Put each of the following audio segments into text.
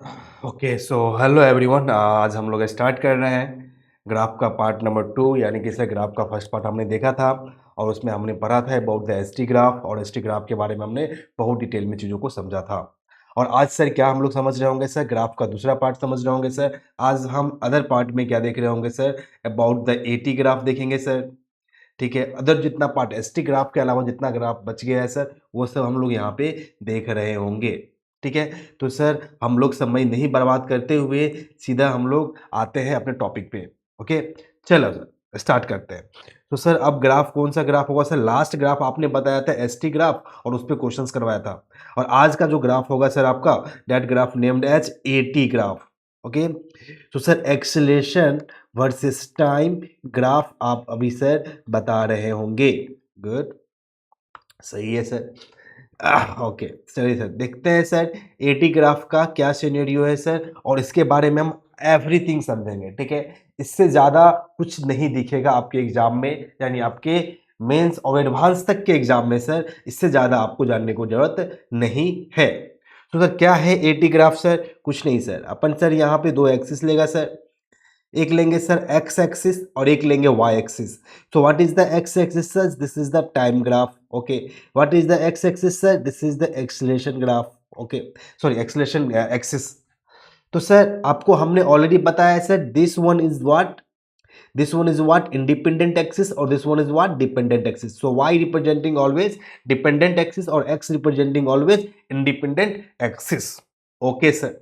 Okay so hello everyone. आज हम लोग स्टार्ट कर रहे हैं ग्राफ का पार्ट नंबर 2, यानी कि इसे ग्राफ का फर्स्ट पार्ट हमने देखा था और उसमें हमने पढ़ा था अबाउट द एसटी ग्राफ, और एसटी ग्राफ के बारे में हमने बहुत डिटेल में चीज़ों को समझा था। और आज सर क्या हम लोग समझ रहे होंगे सर? ग्राफ का दूसरा पार्ट समझ रहे होंगे सर। आज हम अदर पार्ट में क्या देख रहे होंगे sir? About the A T graph देखेंगे सर। ठीक है, अदर जितना पार्ट एसटी ग्राफ के अलावा जितना ग्राफ बच गया है सर, वो सब हम लोग यहाँ पे देख रहे होंगे। ठीक है, तो सर हम लोग समय नहीं बर्बाद करते हुए सीधा हम लोग आते हैं अपने टॉपिक पे। ओके, चलो सर स्टार्ट करते हैं। तो सर अब ग्राफ कौन सा ग्राफ होगा सर? लास्ट ग्राफ आपने बताया था एसटी ग्राफ और उस पर क्वेश्चंस करवाया था, और आज का जो ग्राफ होगा सर आपका, that graph named as AT graph. Okay, तो sir acceleration versus time graph आप अभी सर बता रहे होंगे। गुड, सही है सर। ओके, चलिए सर देखते हैं सर एटी ग्राफ का क्या सिनेरियो है सर, और इसके बारे में हम एवरीथिंग समझेंगे। ठीक है, इससे ज़्यादा कुछ नहीं दिखेगा आपके एग्जाम में, यानी आपके मेंस और एडवांस तक के एग्जाम में सर इससे ज़्यादा आपको जानने को जरूरत नहीं है। तो सर क्या है एटी ग्राफ सर? कुछ नहीं सर, अपन सर यहाँ पे दो एक्सिस लेगा सर, एक लेंगे सर एक्स एक्सिस और एक लेंगे y axis. So what is the x axis sir? This is the time graph. Okay, what is the x axis sir? This is the acceleration graph. Okay, sorry acceleration axis. तो sir आपको हमने already बताया है sir, this one is what independent axis और this one is what dependent axis. So y representing always dependent axis और x representing always independent axis. Okay sir,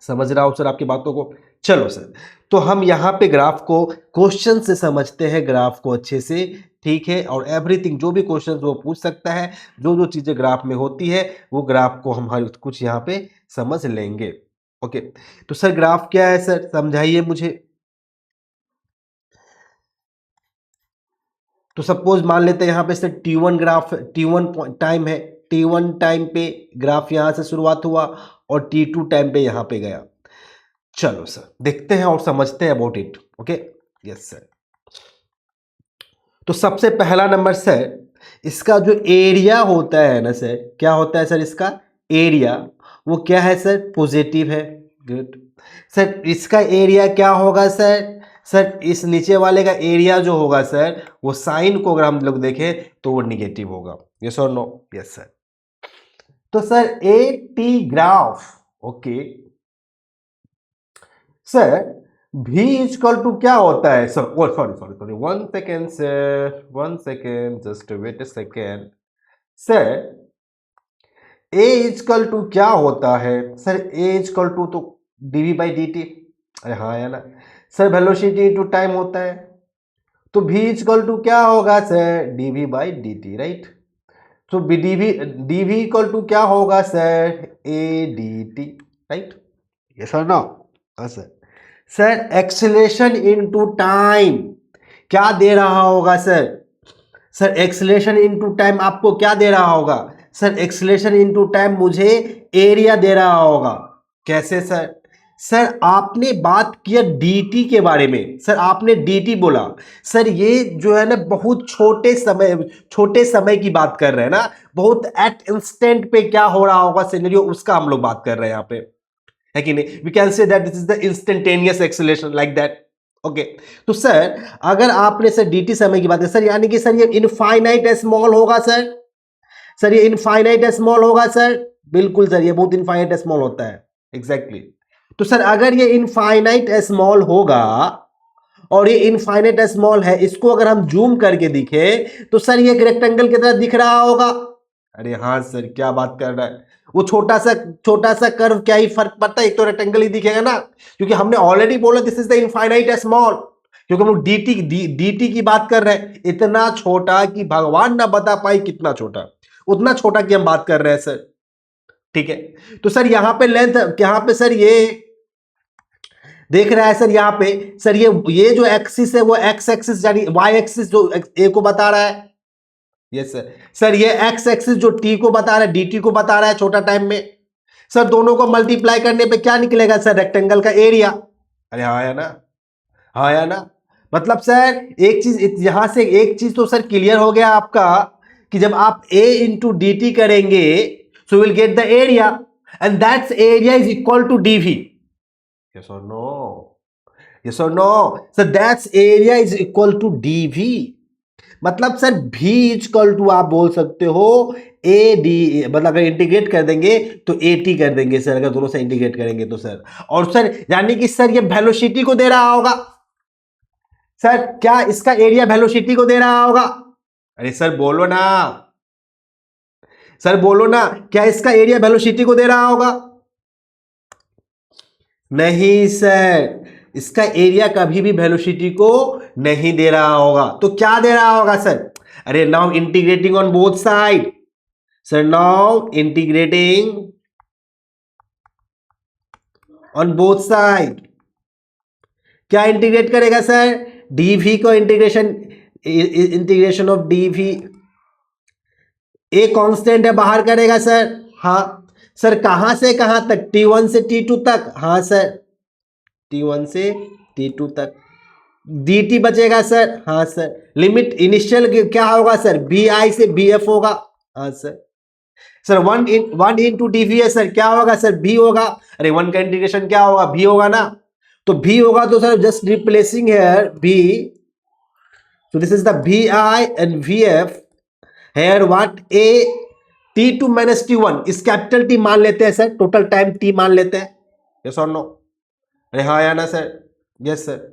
समझ रहा हूं सर आपकी बातों को। चलो सर, तो हम यहाँ पे ग्राफ को क्वेश्चन से समझते हैं, ग्राफ को अच्छे से। ठीक है, और एवरीथिंग जो भी क्वेश्चन वो पूछ सकता है, जो जो चीजें ग्राफ में होती है वो ग्राफ को हम हर कुछ यहाँ पे समझ लेंगे। ओके, तो सर ग्राफ क्या है सर, समझाइए मुझे। तो सपोज मान लेते हैं यहाँ पे sir T1 graph, T1 time है, T1 टाइम पे ग्राफ यहाँ से शुरुआत हुआ और T2 टाइम पे यहाँ पे गया। चलो सर देखते हैं और समझते हैं about it. Okay, yes sir. तो सबसे पहला नंबर सर, इसका जो एरिया होता है ना सर, क्या होता है सर इसका एरिया? वो क्या है सर? पॉजिटिव है। गुड सर, इसका एरिया क्या होगा सर? सर इस नीचे वाले का एरिया जो होगा सर, वो साइन को अगर हम लोग देखें तो वो निगेटिव होगा। यस और नो? Yes sir. तो sir A T graph, okay sir, v equal to क्या होता है सर? Oh sorry sorry sorry, 1 second sir, 1 second, just wait a second sir. a equal to क्या होता है सर? a इजकल टू तो dv by dt। अरे हाँ है ना सर, वेलोसिटी टू टाइम होता है, तो v इजकल टू क्या होगा sir? dv by dt, right. तो dv इक्वल टू क्या होगा सर? a dt, right. ये सर ना, हाँ sir. Sir acceleration into time क्या दे रहा होगा sir? Sir acceleration into time आपको क्या दे रहा होगा सर? एक्सेलेरेशन इनटू टाइम मुझे एरिया दे रहा होगा। कैसे सर? सर आपने बात किया dt के बारे में, सर आपने dt बोला। सर ये जो है ना बहुत छोटे समय की बात कर रहे हैं ना, बहुत एट इंस्टेंट पे क्या हो रहा होगा सिनेरियो, उसका हम लोग बात कर रहे हैं यहाँ पे, है कि नहीं? We can say that this is the instantaneous acceleration like that. Okay, तो सर अगर आपने सर dt समय की बात है सर, यानी कि सर ये इनफाइनाइट स्मॉल होगा सर। सर ये इनफाइनाइट स्मॉल होगा सर, बिल्कुल सर, ये बहुत इनफाइनाइट स्मॉल होता है, एग्जैक्टली तो सर अगर ये इनफाइनाइट स्मॉल होगा और ये इनफाइनाइट स्मॉल है, इसको अगर हम जूम करके दिखे तो सर ये एक रेक्टेंगल की तरह दिख रहा होगा। अरे हाँ सर, क्या बात कर रहा है, वो छोटा सा कर्व क्या ही फर्क पड़ता है, एक तो रेक्टेंगल ही दिखेगा ना, क्योंकि हमने ऑलरेडी बोला this is the infinite small, क्योंकि हम लोग dt की बात कर रहे हैं, इतना छोटा कि भगवान ना बता पाए कितना छोटा, उतना छोटा की हम बात कर रहे हैं सर। ठीक है, तो सर यहां पे लेंथ, यहां पे सर ये देख रहा है सर, यहाँ पे सर ये जो एक्सिस है वो एक्स एक्सिस यानी वाई एक्सिस जो ए को बता रहा है। Yes sir. सर ये एक्स एक्सिस जो टी को बता रहा है, dt को बता रहा है छोटा टाइम में। सर दोनों को मल्टीप्लाई करने पे क्या निकलेगा सर? रेक्टेंगल का एरिया। अरे हाँ या ना, हाँ या ना, मतलब सर एक चीज यहां से, एक चीज तो सर क्लियर हो गया आपका कि जब आप a इंटू डी टी करेंगे so will get the area. and that area is equal to dv. Yes or no? Yes or no? So that area is equal to dv. मतलब sir v equal to आप बोल सकते हो A D, मतलब अगर integrate कर देंगे तो ए टी कर देंगे सर, अगर दोनों से इंटीग्रेट करेंगे तो सर। और सर यानी कि सर ये वेलोसिटी को दे रहा होगा सर, क्या इसका एरिया वेलोसिटी को दे रहा होगा? अरे सर बोलो ना, सर बोलो ना, क्या इसका एरिया वेलोसिटी को दे रहा होगा? नहीं सर, इसका एरिया कभी भी वेलोसिटी को नहीं दे रहा होगा। तो क्या दे रहा होगा सर? अरे now integrating on both side sir, now integrating on both side, क्या इंटीग्रेट करेगा सर? डीवी को integration of dv, a constant है बाहर करेगा सर। हाँ सर, कहां से कहां तक? T1 से T2 तक। हाँ सर, T1 से T2 तक। dt बचेगा सर। हाँ सर, लिमिट इनिशियल क्या होगा सर? bi से bf होगा। हाँ सर। सर 1 इंटू dv है सर, क्या होगा सर? b होगा। अरे 1 का इंटीग्रेशन क्या होगा? b होगा ना। तो b होगा तो sir just replacing here b, so this is the vi and vf here what a t2 minus t1 इस कैपिटल T मान लेते हैं सर, टोटल टाइम t मान लेते हैं। यस और नो? अरे हाँ या ना sir? Yes sir.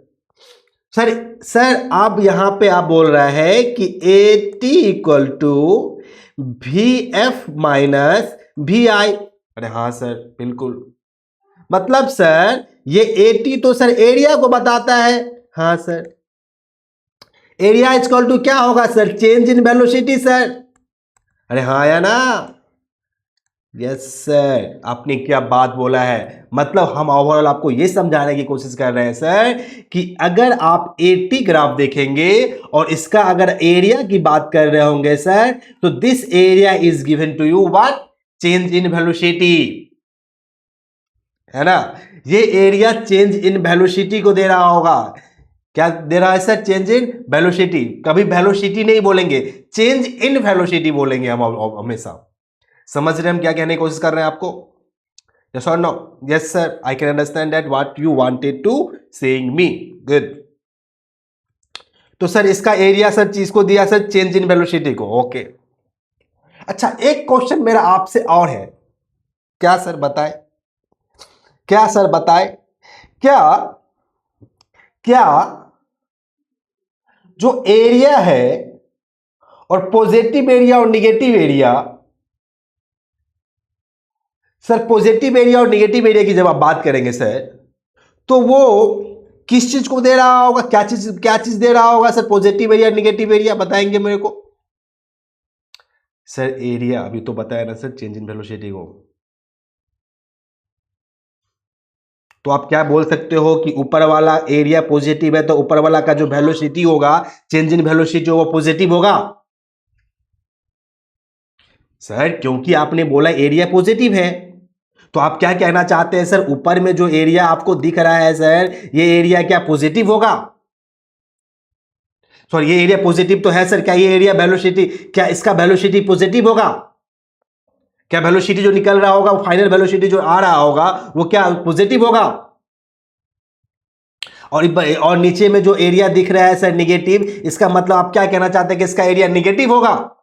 Sir sir आप यहां पे आप बोल रहे हैं कि A T equal to V F minus V I. अरे हाँ सर बिल्कुल, मतलब सर ये ए टी तो सर एरिया को बताता है। हाँ सर, एरिया इक्वल टू क्या होगा sir? Change in velocity sir. अरे हाँ या ना? यस सर, आपने क्या बात बोला है। मतलब हम ओवरऑल आपको यह समझाने की कोशिश कर रहे हैं सर कि अगर आप एटी ग्राफ देखेंगे और इसका अगर एरिया की बात कर रहे होंगे सर, तो this area is given to you what? Change in velocity, है ना? ये एरिया चेंज इन वेलोसिटी को दे रहा होगा। क्या दे रहा है सर? Change in velocity. कभी वेलोसिटी नहीं बोलेंगे, चेंज इन वेलोसिटी बोलेंगे हम हमेशा। समझ रहे हम क्या कहने की कोशिश कर रहे हैं आपको? यस और no? Yes sir, I can understand that what you wanted to saying me. Good. तो सर इसका एरिया सर चीज को दिया सर, चेंज इन वेलोसिटी को। ओके। अच्छा, एक क्वेश्चन मेरा आपसे और है। क्या सर बताए? क्या सर बताए? क्या क्या जो एरिया है और पॉजिटिव एरिया और negative area, sir positive area और निगेटिव एरिया की जब आप बात करेंगे सर, तो वो किस चीज को दे रहा होगा? क्या चीज दे रहा होगा sir? Positive area negative area बताएंगे मेरे को? सर एरिया अभी तो बताया ना सर, चेंज इन वेलोसिटी को। तो आप क्या बोल सकते हो कि ऊपर वाला एरिया पॉजिटिव है तो ऊपर वाला का जो वेलोसिटी होगा, चेंज इन वेलोसिटी वो पॉजिटिव होगा सर, क्योंकि आपने बोला एरिया पॉजिटिव है। तो आप क्या कहना चाहते हैं सर? ऊपर में जो एरिया आपको दिख रहा है सर, ये एरिया क्या पॉजिटिव होगा? सॉरी, ये एरिया पॉजिटिव तो है सर, क्या ये एरिया वेलोसिटी, क्या इसका वेलोसिटी पॉजिटिव होगा? क्या वेलोसिटी जो निकल रहा होगा, फाइनल वेलोसिटी जो आ रहा होगा, वो क्या पॉजिटिव होगा? और नीचे में जो एरिया दिख रहा है सर निगेटिव, इसका मतलब आप क्या कहना चाहते हैं कि इसका एरिया निगेटिव होगा?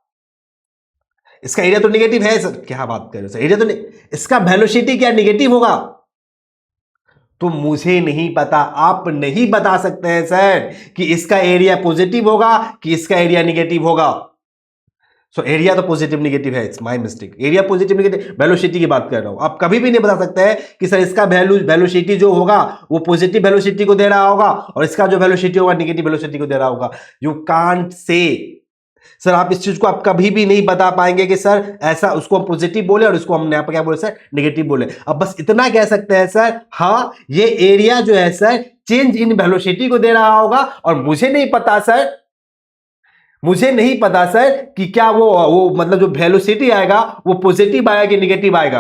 इसका एरिया तो निगेटिव है सर। क्या बात कर रहे हो सर? एरिया तो इसका वेलोसिटी क्या निगेटिव होगा? तो मुझे नहीं पता, आप नहीं बता सकते हैं सर कि इसका एरिया पॉजिटिव होगा कि इसका एरिया निगेटिव होगा। सो एरिया तो पॉजिटिव निगेटिव है, it's my mistake. Area positive negative, velocity की बात कर रहा हूं। आप कभी भी नहीं बता सकते हैं कि सर इसका वेलोसिटी जो होगा वो पॉजिटिव वेलोसिटी को दे रहा होगा और इसका जो वेलोसिटी होगा निगेटिव वेलोसिटी को दे रहा होगा। यू कांट से सर, आप इस चीज को आप कभी भी नहीं बता पाएंगे कि सर ऐसा उसको हम पॉजिटिव बोले और इसको हम यहाँ पर क्या बोले सर, निगेटिव बोले। अब बस इतना कह सकते हैं सर, हाँ ये एरिया जो है सर चेंज इन वेलोसिटी को दे रहा होगा। और मुझे नहीं पता सर, मुझे नहीं पता सर कि क्या वो मतलब जो वेलोसिटी आएगा वो पॉजिटिव आएगा कि निगेटिव आएगा।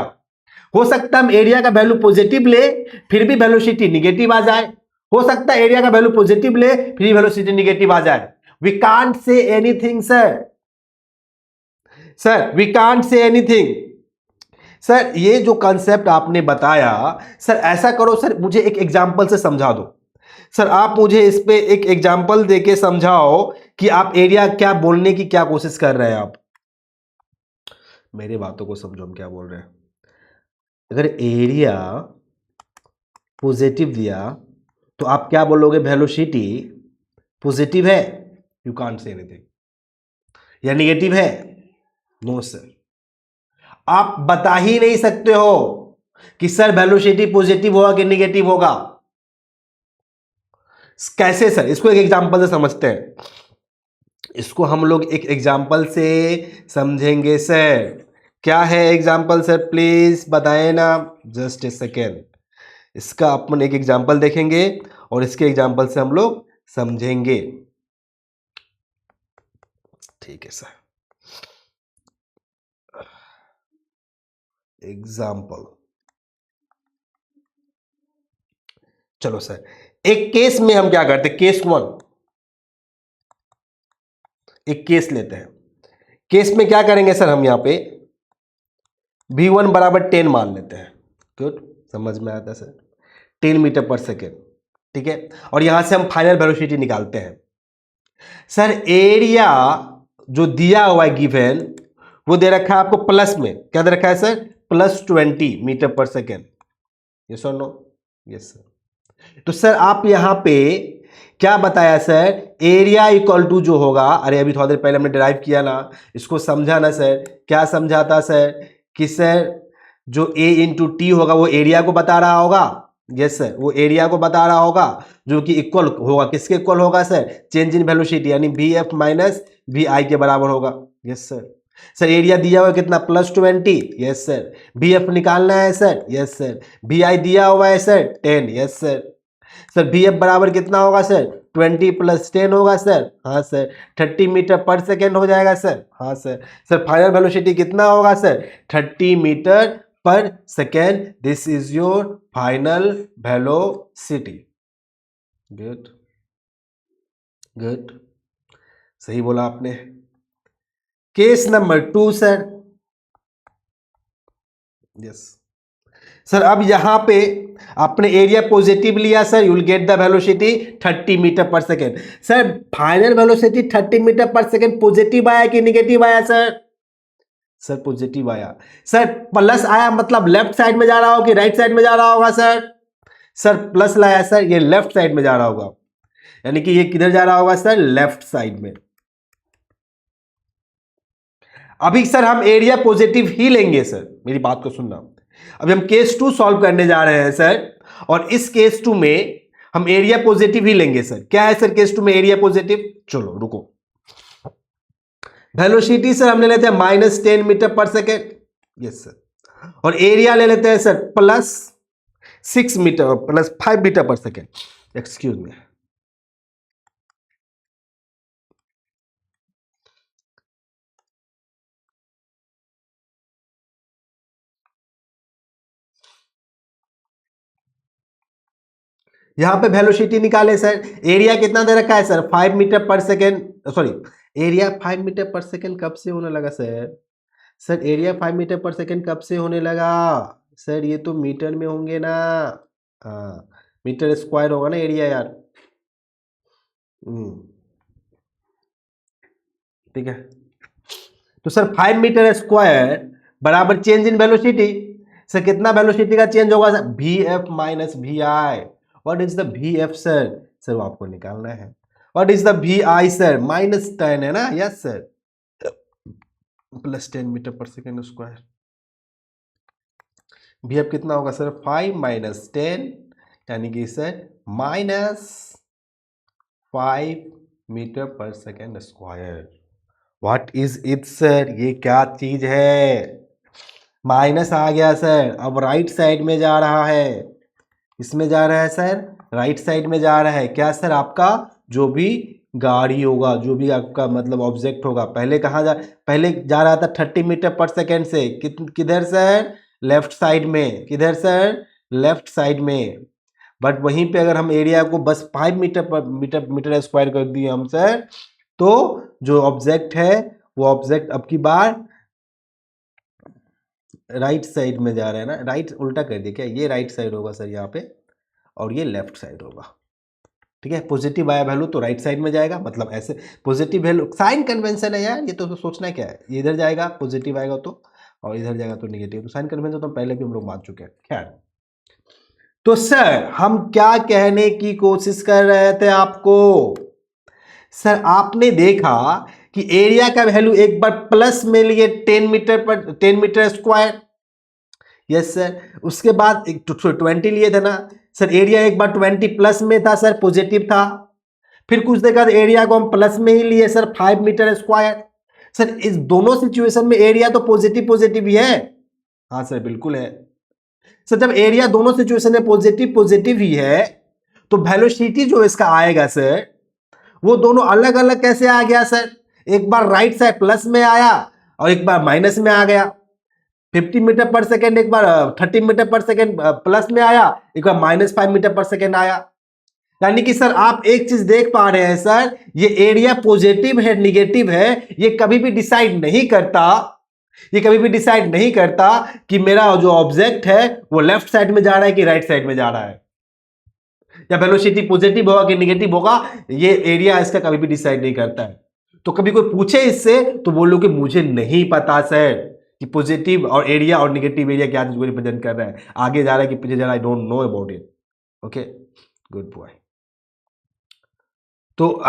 हो सकता है हम एरिया का वैल्यू पॉजिटिव ले फिर भी वेलोसिटी निगेटिव आ जाए, हो सकता है एरिया का वैल्यू पॉजिटिव ले फिर भी वेलोसिटी निगेटिव आ जाए। We can't say anything sir, sir we can't say anything sir ये जो कॉन्सेप्ट आपने बताया, सर ऐसा करो सर, मुझे एक एग्जांपल से समझा दो। सर आप मुझे इस पे एक एग्जांपल देके समझाओ कि आप एरिया क्या बोलने की क्या कोशिश कर रहे हैं। आप मेरी बातों को समझो, हम क्या बोल रहे हैं। अगर एरिया पॉजिटिव दिया तो आप क्या बोलोगे? वेलोसिटी पॉजिटिव है, यू कांट से एनीथिंग। या निगेटिव है? नो सर, आप बता ही नहीं सकते हो कि सर वेलोसिटी पॉजिटिव होगा कि निगेटिव होगा। कैसे सर? इसको एक एग्जांपल से समझते हैं। इसको हम लोग एक एग्जांपल से समझेंगे सर। क्या है एग्जांपल सर? प्लीज बताएं ना, जस्ट ए सेकेंड। इसका अपन एक एग्जांपल देखेंगे और इसके एग्जांपल से हम लोग समझेंगे। ठीक है सर, एग्जांपल। चलो सर, एक केस में हम क्या करते हैं, केस 1। एक केस लेते हैं। केस में क्या करेंगे सर, हम यहां पे v1 बराबर 10 मान लेते हैं। गुड, समझ में आता है सर? 10 metre per second. ठीक है, और यहां से हम फाइनल वेलोसिटी निकालते हैं। सर एरिया जो दिया हुआ है गिवन, वो दे रखा है आपको प्लस में। क्या दे रखा है sir? +20 metre per second. Yes और नो? Yes sir. तो सर आप यहां पे क्या बताया सर? एरिया इक्वल टू जो होगा, अरे अभी थोड़ा देर पहले हमने डिराइव किया ना, इसको समझा ना सर? क्या समझाता सर कि सर जो A इंटू टी होगा वो एरिया को बता रहा होगा। यस सर, वो एरिया को बता रहा होगा, जो कि इक्वल होगा, किसके इक्वल होगा सर? चेंज इन वेलोसिटी, यानी VF माइनस VI के बराबर होगा। Yes sir. सर एरिया दिया हुआ है कितना? +20। Yes sir. VF निकालना है सर। Yes sir. VI दिया हुआ है sir 10। Yes sir. Sir VF बराबर कितना होगा सर? 20 + 10 होगा सर। हाँ सर। 30 मीटर पर सेकेंड हो जाएगा सर। हाँ सर। सर फाइनल वेलोसिटी कितना होगा sir? 30 metre per second. This is your final velocity. Good good, सही बोला आपने। Case number 2 sir. Yes sir, अब यहां पे आपने एरिया पॉजिटिव लिया sir, you will get the velocity 30 metre per second. Sir final velocity 30 metre per second positive आया कि निगेटिव आया सर? सर पॉजिटिव आया। सर प्लस आया मतलब लेफ्ट साइड में जा रहा होगा कि राइट साइड में जा रहा होगा सर? सर प्लस लाया सर, ये लेफ्ट साइड में जा रहा होगा, यानी कि ये किधर जा रहा होगा सर? लेफ्ट साइड में। अभी सर हम एरिया पॉजिटिव ही लेंगे सर, मेरी बात को सुनना। अभी हम केस 2 सॉल्व करने जा रहे हैं सर, और इस केस 2 में हम एरिया पॉजिटिव ही लेंगे सर। क्या है सर केस 2 में एरिया पॉजिटिव? चलो रुको। वेलोसिटी सर हम ले लेते हैं -10 metre per second. Yes sir. और एरिया ले लेते हैं sir +6 metre, +5 metre per second. Excuse me. यहां पे वेलोसिटी निकाले सर। एरिया कितना दे रखा है sir? 5 metre per second. Sorry, area 5 metre per second कब से होने लगा sir? Sir area 5 metre per second कब से होने लगा सर? ये तो मीटर में होंगे ना। हाँ, मीटर स्क्वायर होगा ना एरिया यार। हम्म, ठीक है। तो सर 5 मीटर स्क्वायर बराबर चेंज इन वेलोसिटी। सर कितना वेलोसिटी का चेंज होगा sir? VF minus VI। What is the VF sir? Sir वो आपको निकालना है। What is the VI sir? -10 है ना? Yes sir. +10 metre per second square. VF कितना होगा सर? 5 - 10, यानी कि sir -5 metre per second square. What is it sir? ये क्या चीज है? माइनस आ गया सर, अब राइट साइड में जा रहा है। इसमें जा रहा है सर, राइट साइड में जा रहा है। क्या सर? आपका जो भी गाड़ी होगा, जो भी आपका मतलब ऑब्जेक्ट होगा, पहले कहाँ पहले जा रहा था 30 मीटर पर सेकेंड से किधर सर? लेफ्ट साइड में। किधर सर? लेफ्ट साइड में। बट वहीं पे अगर हम एरिया को बस 5 मीटर पर मीटर स्क्वायर कर दिए हम सर, तो जो ऑब्जेक्ट है वो ऑब्जेक्ट अब की बार राइट साइड में जा रहा है ना, राइट उल्टा कर दिया क्या, ये राइट साइड होगा सर यहाँ पे और ये लेफ्ट साइड होगा, ठीक है। पॉजिटिव आया वैल्यू तो राइट साइड में जाएगा, मतलब ऐसे पॉजिटिव वैल्यू, साइन कन्वेंशन है यार, ये तो सोचना क्या है, ये इधर जाएगा पॉजिटिव आएगा तो, और इधर जाएगा तो निगेटिव, तो साइन कन्वेंशन तो पहले भी हम लोग मान चुके हैं। खैर, तो सर हम क्या कहने की कोशिश कर रहे थे आपको, सर आपने देखा कि एरिया का वैल्यू एक बार प्लस में लिए 10 मीटर स्क्वायर, यस सर, उसके बाद 20 लिए थे ना सर, एरिया एक बार 20 प्लस में था सर, पॉजिटिव था, फिर कुछ देर बाद एरिया को हम प्लस में ही लिए सर 5 मीटर स्क्वायर। सर इस दोनों सिचुएशन में एरिया तो पॉजिटिव पॉजिटिव ही है, हाँ सर बिल्कुल है सर। जब एरिया दोनों सिचुएशन में पॉजिटिव पॉजिटिव ही है तो वेलोसिटी जो इसका आएगा सर, वो दोनों अलग अलग कैसे आ गया सर, एक बार राइट साइड प्लस में आया और एक बार माइनस में आ गया, 50 मीटर पर सेकेंड एक बार 30 मीटर पर सेकेंड प्लस में आया, एक बार -5 मीटर पर सेकेंड आया। यानी कि सर आप एक चीज देख पा रहे हैं सर, ये एरिया पॉजिटिव है निगेटिव है, ये कभी भी डिसाइड नहीं करता, ये कभी भी डिसाइड नहीं करता कि मेरा जो ऑब्जेक्ट है वो लेफ्ट साइड में जा रहा है कि राइट साइड में जा रहा है, या वेलोसिटी पॉजिटिव होगा कि निगेटिव होगा, ये एरिया इसका कभी भी डिसाइड नहीं करता है। तो कभी कोई पूछे इससे तो बोलो कि मुझे नहीं पता सर कि पॉजिटिव और एरिया और निगेटिव एरिया क्या चीज को रिप्रेजेंट कर रहा है, आगे जा रहा है कि पीछे जा रहा है, I don't know about it. Okay, good boy. तो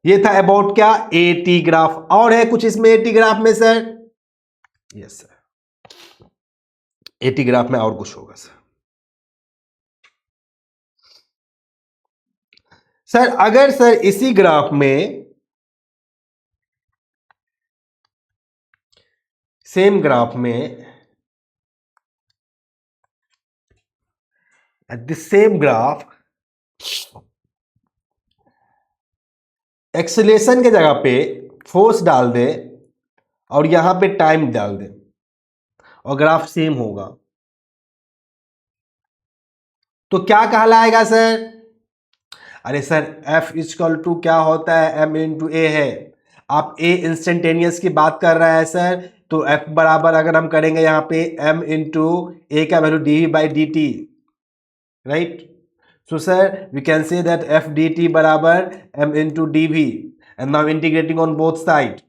ये था अबाउट क्या, एटी ग्राफ। और है कुछ इसमें एटी ग्राफ में sir? Yes sir, eighty graph में और कुछ होगा सर। सर अगर सर इसी ग्राफ में, सेम ग्राफ में, at the same graph acceleration के जगह पे फोर्स डाल दे और यहां पे टाइम डाल दे और ग्राफ सेम होगा, तो क्या कहलाएगा सर? अरे सर F इक्वल टू क्या होता है, M इंटू ए है। आप A इंस्टेंटेनियस की बात कर रहा है सर, तो F बराबर अगर हम करेंगे यहाँ पे M इंटू ए का value d by d t, right. So sir we can say that F dt बराबर M into D v, and now integrating on both side.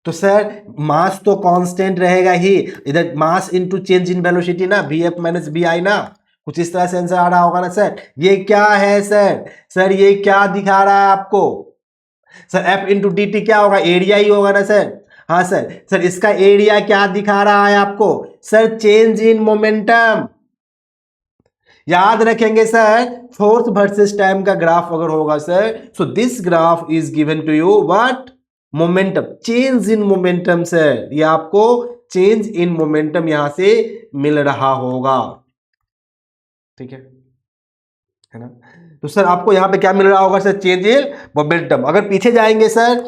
तो सर मास तो कांस्टेंट रहेगा ही, इधर mass into change in velocity ना, Vf minus b i ना, कुछ इस तरह से आंसर आ रहा होगा ना सर। ये क्या है सर? सर ये क्या दिखा रहा है आपको? Sir F into D T क्या होगा, एरिया ही होगा ना सर। हाँ सर, सर इसका एरिया क्या दिखा रहा है आपको? Sir change in momentum. याद रखेंगे सर, फोर्स वर्सेस टाइम का ग्राफ अगर होगा sir, so this graph is given to you what, momentum, change in momentum sir, ये आपको चेंज इन मोमेंटम यहां से मिल रहा होगा, ठीक है ना। तो सर आपको यहां पे क्या मिल रहा होगा सर? Change in momentum. अगर पीछे जाएंगे सर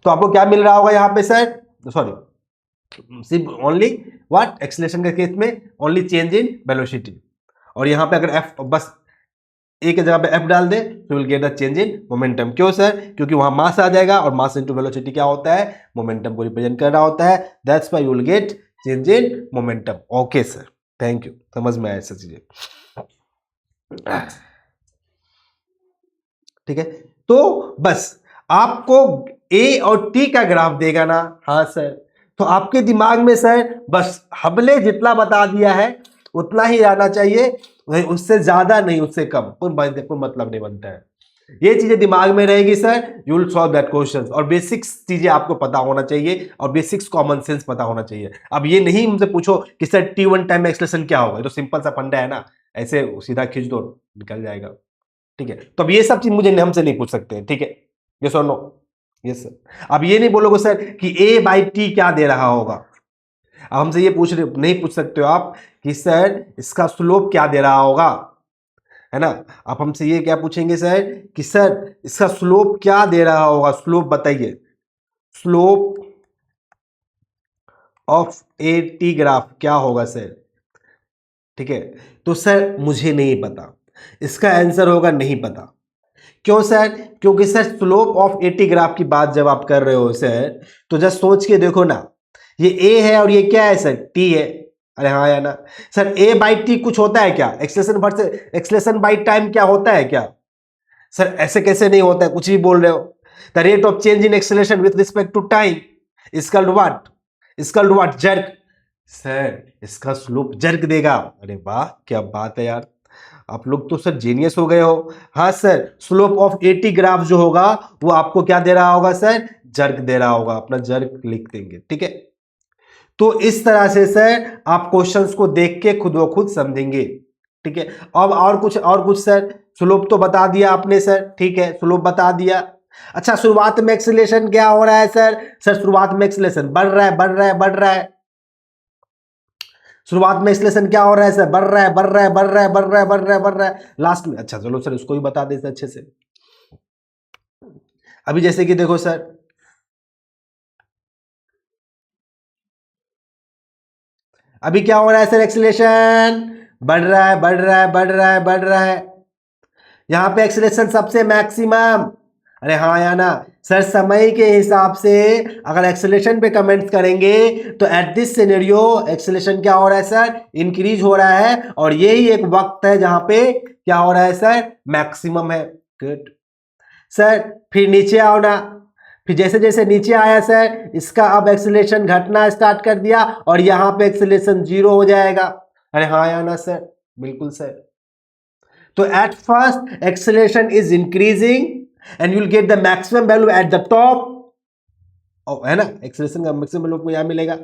तो आपको क्या मिल रहा होगा यहां पे सर? सॉरी, सिर्फ ओनली व्हाट, एक्सेलरेशन के केस में ओनली चेंज इन वेलोसिटी, और यहां पे अगर एफ बस ए के जगह पे एफ डाल दे तो will get the change in momentum. क्यों सर? क्योंकि वहां मास आ जाएगा और मास इनटू वेलोसिटी क्या होता है, मोमेंटम को रिप्रेजेंट कर रहा होता है, that's why you will get change in momentum. Okay sir, thank you, समझ में आया ऐसा चीजें, ठीक है। तो बस आपको ए और टी का ग्राफ देगा ना, हाँ सर, तो आपके दिमाग में सर बस हमने जितना बता दिया है उतना ही आना चाहिए, उससे ज्यादा नहीं, उससे कम, कोई मतलब नहीं बनता है। ये चीजें दिमाग में रहेगी sir, you will solve that question. और बेसिक्स चीजें आपको पता होना चाहिए और बेसिक्स कॉमन सेंस पता होना चाहिए। अब ये नहीं मुझसे पूछो कि सर T1 टाइम एक्सलेशन क्या होगा, ये तो सिंपल सा फंडा है ना, ऐसे सीधा खींच दो निकल जाएगा, ठीक है। तो अब ये सब चीज मुझे हमसे नहीं पूछ सकते हैं, ठीक है, यस और नो? Yes sir. अब ये नहीं बोलोगे सर कि A बाई टी क्या दे रहा होगा, अब हमसे ये नहीं पूछ सकते हो आप कि सर इसका स्लोप क्या दे रहा होगा, है ना। आप हमसे ये क्या पूछेंगे सर कि सर इसका स्लोप क्या दे रहा होगा, स्लोप बताइए, slope of A T graph क्या होगा सर, ठीक है। तो सर मुझे नहीं पता, इसका आंसर होगा नहीं पता। क्यों सर? क्योंकि sir slope of eighty graph की बात जब आप कर रहे हो सर, तो जस्ट सोच के देखो ना, ये ए है और ये क्या है सर, टी है। अरे हाँ या ना सर, ए बाई टी कुछ होता है क्या, acceleration versus acceleration by time क्या होता है क्या सर, ऐसे कैसे नहीं होता है, कुछ भी बोल रहे हो। The rate of change in acceleration with respect to time equal to what, equal to what, jerk. Sir इसका स्लोप जर्क देगा। अरे वाह क्या बात है यार, आप लोग तो सर जीनियस हो गए हो। हाँ सर, स्लोप ऑफ 80 ग्राफ जो होगा वो आपको क्या दे रहा होगा सर, जर्क दे रहा होगा, अपना जर्क लिख देंगे, ठीक है। तो इस तरह से सर आप क्वेश्चंस को देख के खुद ब खुद समझेंगे, ठीक है। अब और कुछ सर, स्लोप तो बता दिया आपने सर, ठीक है, स्लोप बता दिया। अच्छा शुरुआत में एक्सीलरेशन क्या हो रहा है सर, सर शुरुआत में एक्सीलरेशन बढ़ रहा है, बढ़ रहा है, बढ़ रहा है। शुरुआत में एक्सीलरेशन क्या हो रहा है सर, बढ़ रहा है, बढ़ रहा है, बढ़ रहा है, बढ़ रहा है, बढ़ रहा है, बढ़ रहा है, लास्ट में। अच्छा चलो सर इसको भी बता देते अच्छे से। अभी जैसे कि देखो सर, अभी क्या हो रहा है सर, एक्सीलरेशन बढ़ रहा है, बढ़ रहा है, बढ़ रहा है, बढ़ रहा है। यहां पे एक्सीलरेशन सबसे मैक्सिमम। अरे हाँ या ना सर, समय के हिसाब से अगर एक्सीलरेशन पे कमेंट्स करेंगे तो एट दिस सिनेरियो एक्सीलरेशन क्या हो रहा है सर, इंक्रीज हो रहा है, और यही एक वक्त है जहां पे क्या हो रहा है सर, मैक्सिमम है। गुड सर, फिर नीचे आओ ना, फिर जैसे जैसे नीचे आया सर, इसका अब एक्सीलरेशन घटना स्टार्ट कर दिया और यहां पे एक्सीलरेशन 0 हो जाएगा। अरे हाँ या ना सर, बिल्कुल सर। तो at first acceleration is increasing and you will get the maximum value at the top, है ना, एक्सेलरेशन का मैक्सिमम वैल्यू आपको यहां मिलेगा।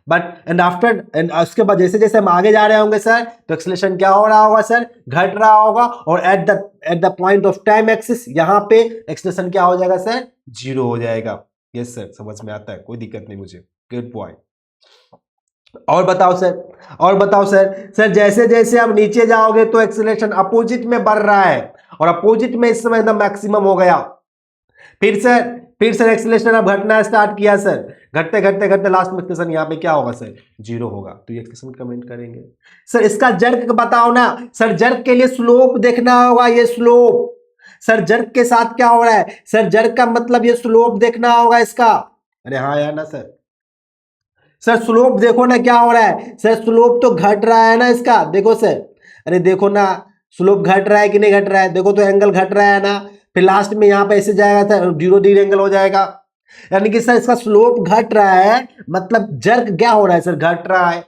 बट एंड आफ्टर एंड उसके बाद जैसे जैसे हम आगे जा रहे होंगे सर, तो एक्सेलरेशन क्या हो रहा होगा सर, घट रहा होगा, और at the point of time axis यहां पे एक्सेलरेशन क्या हो जाएगा सर, 0 हो जाएगा। यस सर, समझ में आता है, कोई दिक्कत नहीं मुझे। Good boy. और बताओ सर, और बताओ सर, सर जैसे जैसे आप नीचे जाओगे तो एक्सीलरेशन अपोजिट में बढ़ रहा है, और अपोजिट में इस समय एकदम मैक्सिमम हो गया। फिर सर एक्सीलरेशन अब घटना स्टार्ट किया सर, घटते घटते घटते लास्ट में एक्सीलरेशन यहाँ पे क्या होगा सर, 0 होगा। तो ये एक्सप्रेशन कमेंट करेंगे। सर इसका जर्क बताओ ना सर, जर्क के लिए स्लोप देखना होगा, ये स्लोप। सर जर्क के साथ क्या हो रहा है सर, जर्क का मतलब ये स्लोप देखना होगा इसका। अरे हाँ यार ना सर, सर स्लोप देखो ना क्या हो रहा है सर, स्लोप तो घट रहा है ना इसका, देखो सर। अरे देखो ना, स्लोप घट रहा है कि नहीं घट रहा है, देखो तो एंगल घट रहा है ना। फिर लास्ट में यहां पे ऐसे जाएगा था 0 डिग्री एंगल हो जाएगा। यानी कि सर इसका स्लोप घट रहा है, मतलब जर्क क्या हो रहा है सर, घट रहा है।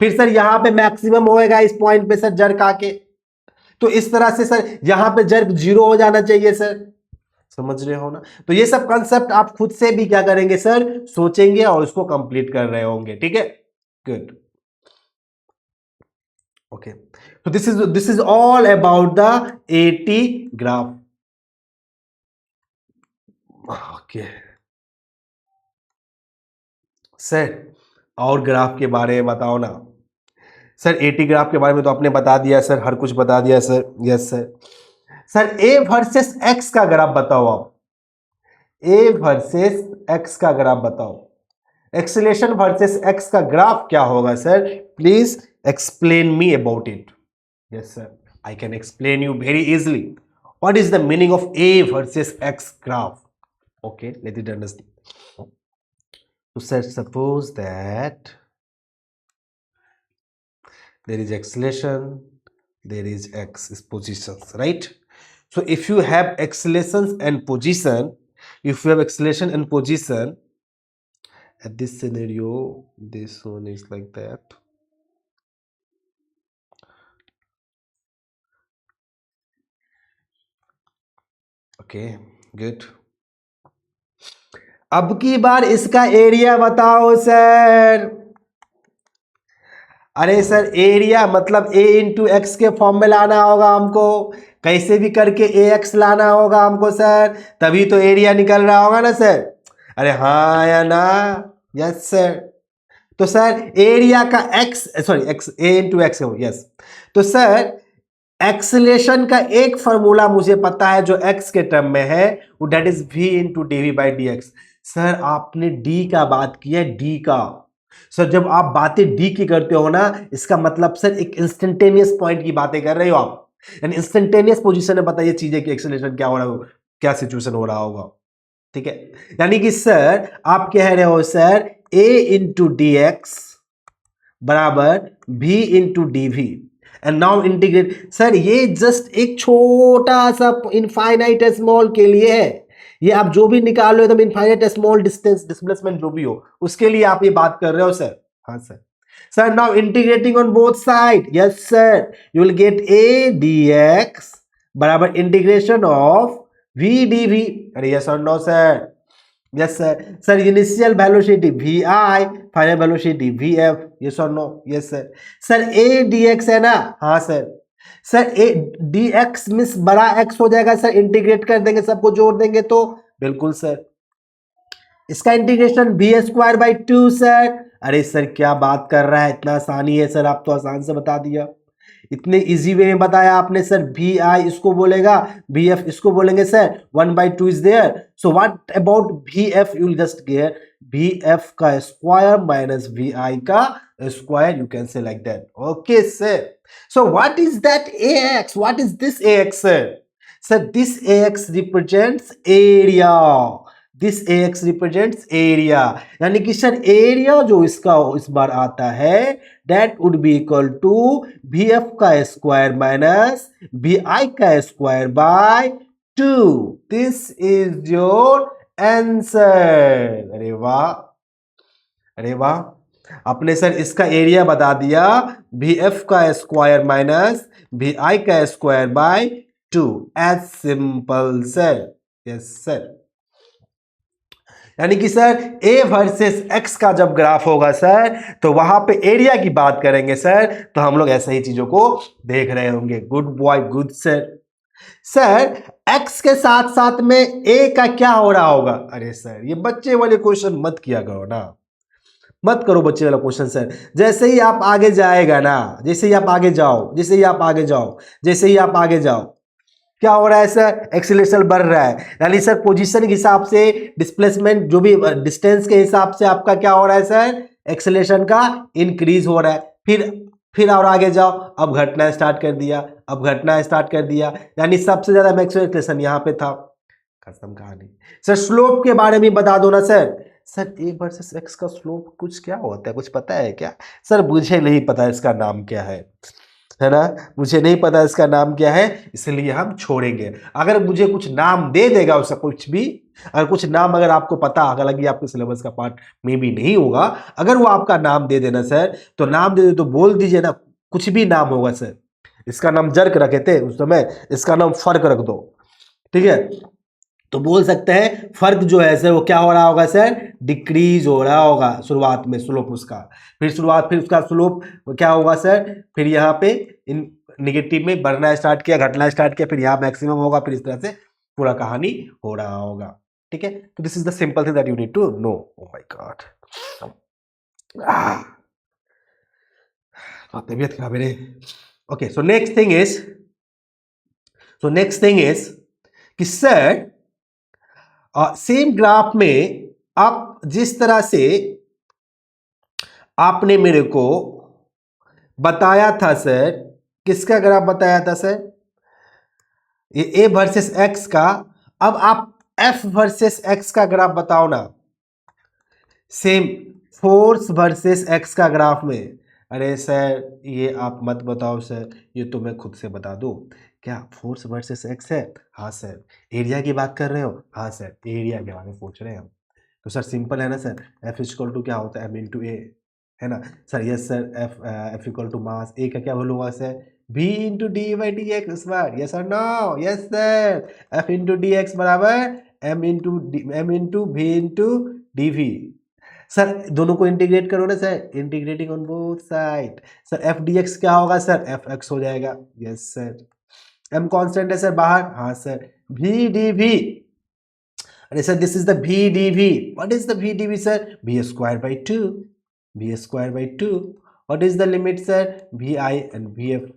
फिर सर यहां पे मैक्सिमम होएगा इस पॉइंट पे सर जर्क आके। तो इस तरह से सर यहां पे जर्क 0 हो जाना चाहिए सर, समझ रहे हो ना। तो ये सब कंसेप्ट आप खुद से भी क्या करेंगे सर, सोचेंगे और उसको कंप्लीट कर रहे होंगे, ठीक है। Good, okay. तो this is all about the A T graph. Okay sir, और ग्राफ के बारे में बताओ ना सर, एटी ग्राफ के बारे में तो आपने बता दिया सर, हर कुछ बता दिया सर। Yes sir. Sir A versus X का ग्राफ बताओ आप, ए वर्सेस एक्स का ग्राफ बताओ, एक्सीलरेशन वर्सेस एक्स का ग्राफ क्या होगा sir, please explain me about it. Yes sir, I can explain you very easily. What is the meaning of A versus X graph? Okay, let it understand. तो sir suppose that there is acceleration, there is x is positions, right? So if you have accelerations and position, if you have acceleration and position at this scenario, this one is like that. Okay, good. अब की बार इसका area बताओ sir. अरे sir area मतलब a into x के form में लाना होगा हमको, कैसे भी करके ए एक्स लाना होगा हमको सर, तभी तो एरिया निकल रहा होगा ना सर। अरे हाँ या ना, यस सर। तो सर एरिया का एक्स, सॉरी एक्स, ए इंटू एक्स है, यस। तो सर एक्सलेशन का एक फॉर्मूला मुझे पता है जो एक्स के टर्म में है, वो that is v into D v by D x. Sir आपने डी का बात किया, डी का। सर जब आप बातें डी की करते हो ना, इसका मतलब सर एक इंस्टेंटेनियस पॉइंट की बातें कर रहे हो आप, यानी इंस्टेंटेनियस पोजीशन में बताइए चीजें कि एक्सेलरेशन क्या हो रहा है, क्या सिचुएशन हो रहा होगा, ठीक है। यानी कि सर आप कह रहे हो sir a into D x बराबर v into D v and now integrate. Sir ये जस्ट एक छोटा सा इनफाइनाइट स्मॉल के लिए है, ये आप जो भी निकालो एकदम इनफाइनाइट स्मॉल डिस्टेंस डिस्प्लेसमेंट जो भी हो उसके लिए आप ये बात कर रहे हो सर। हाँ sir. Sir now integrating on both side, yes sir, you will get a dx बराबर इंटीग्रेशन ऑफ v dv। अरे यस और no sir? Yes sir. Sir initial velocity vi, final velocity vf, yes और no? Yes sir. Sir a dx है ना? हाँ sir. Sir a dx means बड़ा x हो जाएगा सर, इंटीग्रेट कर देंगे सबको जोड़ देंगे तो बिल्कुल सर। इसका integration b square by 2 sir. अरे सर क्या बात कर रहा है, इतना आसानी है सर, आप तो आसान से बता दिया, इतने इजी वे में बताया आपने सर। भी आई इसको बोलेगा, बी एफ इसको बोलेंगे sir, 1/2 is there, so what about V F, you will just get V F का स्क्वायर माइनस भी आई का square, you can say like that. Okay sir. So what is that A X, what is this A X sir? Sir this A X represents area, this A X represents area, यानी कि sir area जो इसका इस बार आता है that would be equal to b f का square minus b i का square by 2। This is your answer. अरे वाह, अरे वाह, आपने सर इसका एरिया बता दिया, बी एफ का स्क्वायर माइनस बी आई का square by 2, as simple sir. Yes sir. यानी कि सर a वर्सेस x का जब ग्राफ होगा सर तो वहां पे एरिया की बात करेंगे सर, तो हम लोग ऐसे ही चीजों को देख रहे होंगे। Good boy, good sir. Sir x के साथ साथ में a का क्या हो रहा होगा? अरे सर ये बच्चे वाले क्वेश्चन मत किया करो ना, मत करो बच्चे वाला क्वेश्चन सर। जैसे ही आप आगे जाएगा ना, जैसे ही आप आगे जाओ, जैसे ही आप आगे जाओ, जैसे ही आप आगे जाओ, क्या हो रहा है सर? एक्सीलरेशन बढ़ रहा है, यानी सर पोजीशन के हिसाब से डिस्प्लेसमेंट जो भी डिस्टेंस के हिसाब से आपका क्या हो रहा है सर? एक्सीलरेशन का इंक्रीज हो रहा है। फिर और आगे जाओ, अब घटना स्टार्ट कर दिया, अब घटना स्टार्ट कर दिया, यानी सबसे ज्यादा मैक्सिमम एक्सीलरेशन यहाँ पे था। खत्म कहानी। सर स्लोप के बारे में बता दो ना sir. Sir A versus X का स्लोप कुछ क्या होता है, कुछ पता है क्या? सर मुझे नहीं पता इसका नाम क्या है ना, मुझे नहीं पता इसका नाम क्या है, इसलिए हम छोड़ेंगे। अगर मुझे कुछ नाम दे देगा उसका कुछ भी, अगर कुछ नाम अगर आपको पता, हालांकि आपके सिलेबस का पार्ट में भी नहीं होगा, अगर वो आपका नाम दे देना सर, तो नाम दे दे तो बोल दीजिए ना, कुछ भी नाम होगा सर। इसका नाम जर्क रखे थे उस समय, इसका नाम फर्क रख दो, ठीक है? तो बोल सकते हैं फर्क जो है सर वो क्या हो रहा होगा सर? डिक्रीज हो रहा होगा शुरुआत में स्लोप उसका, फिर उसका स्लोप क्या होगा सर? फिर यहाँ पे इन निगेटिव में बढ़ना स्टार्ट किया, घटना स्टार्ट किया, फिर यहाँ मैक्सिमम होगा, फिर इस तरह से पूरा कहानी हो रहा होगा। ठीक है, तो this is the simple thing that you need to know. Oh my God, तबीयत खराब है। Okay, so next thing is कि सर सेम ग्राफ में आप जिस तरह से आपने मेरे को बताया था सर, किसका ग्राफ बताया था सर? ये ए वर्सेस एक्स का, अब आप एफ वर्सेस एक्स का ग्राफ बताओ ना, सेम फोर्स वर्सेस एक्स का ग्राफ में। अरे सर ये आप मत बताओ सर, ये तो मैं खुद से बता दूं। क्या फोर्स वर्सेस एक्स है? हाँ सर। एरिया की बात कर रहे हो? हाँ सर, एरिया के बारे में पूछ रहे हैं हम। तो सर सिंपल है ना सर, एफ इक्वल टू क्या होता है? एम इंटू ए, है ना sir? Yes sir, F equal to mass, A का क्या वैल्यू होगा sir? v into D by D X बार, यस और no? Yes sir, F into D x बराबर M into V into D V. Sir दोनों को integrate करो ना sir, integrating on both side. Sir F D x क्या होगा sir? F X हो जाएगा। Yes sir. एम कांस्टेंट है सर बाहर, हाँ सर। वी डी वी, अरे sir this is the V D V. What is the V D V sir? V square by 2, V square by 2। What is the limit sir? V I and V F,